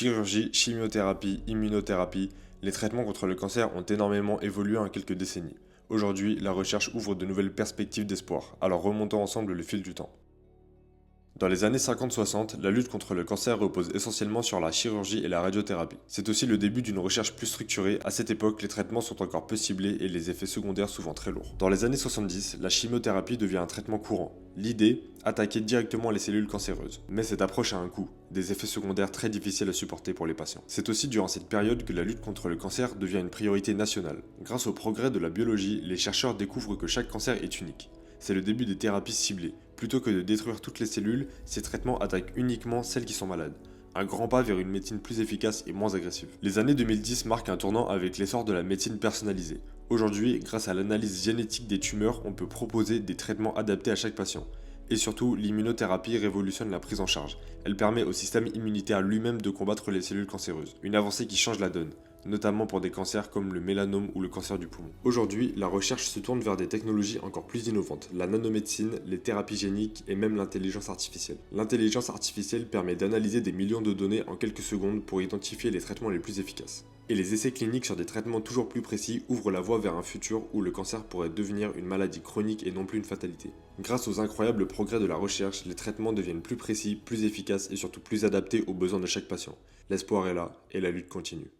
Chirurgie, chimiothérapie, immunothérapie, les traitements contre le cancer ont énormément évolué en quelques décennies. Aujourd'hui, la recherche ouvre de nouvelles perspectives d'espoir, alors remontons ensemble le fil du temps. Dans les années 50-60, la lutte contre le cancer repose essentiellement sur la chirurgie et la radiothérapie. C'est aussi le début d'une recherche plus structurée. À cette époque, les traitements sont encore peu ciblés et les effets secondaires souvent très lourds. Dans les années 70, la chimiothérapie devient un traitement courant. L'idée, attaquer directement les cellules cancéreuses. Mais cette approche a un coût, des effets secondaires très difficiles à supporter pour les patients. C'est aussi durant cette période que la lutte contre le cancer devient une priorité nationale. Grâce au progrès de la biologie, les chercheurs découvrent que chaque cancer est unique. C'est le début des thérapies ciblées. Plutôt que de détruire toutes les cellules, ces traitements attaquent uniquement celles qui sont malades. Un grand pas vers une médecine plus efficace et moins agressive. Les années 2010 marquent un tournant avec l'essor de la médecine personnalisée. Aujourd'hui, grâce à l'analyse génétique des tumeurs, on peut proposer des traitements adaptés à chaque patient. Et surtout, l'immunothérapie révolutionne la prise en charge. Elle permet au système immunitaire lui-même de combattre les cellules cancéreuses. Une avancée qui change la donne, notamment pour des cancers comme le mélanome ou le cancer du poumon. Aujourd'hui, la recherche se tourne vers des technologies encore plus innovantes, la nanomédecine, les thérapies géniques et même l'intelligence artificielle. L'intelligence artificielle permet d'analyser des millions de données en quelques secondes pour identifier les traitements les plus efficaces. Et les essais cliniques sur des traitements toujours plus précis ouvrent la voie vers un futur où le cancer pourrait devenir une maladie chronique et non plus une fatalité. Grâce aux incroyables progrès de la recherche, les traitements deviennent plus précis, plus efficaces et surtout plus adaptés aux besoins de chaque patient. L'espoir est là et la lutte continue.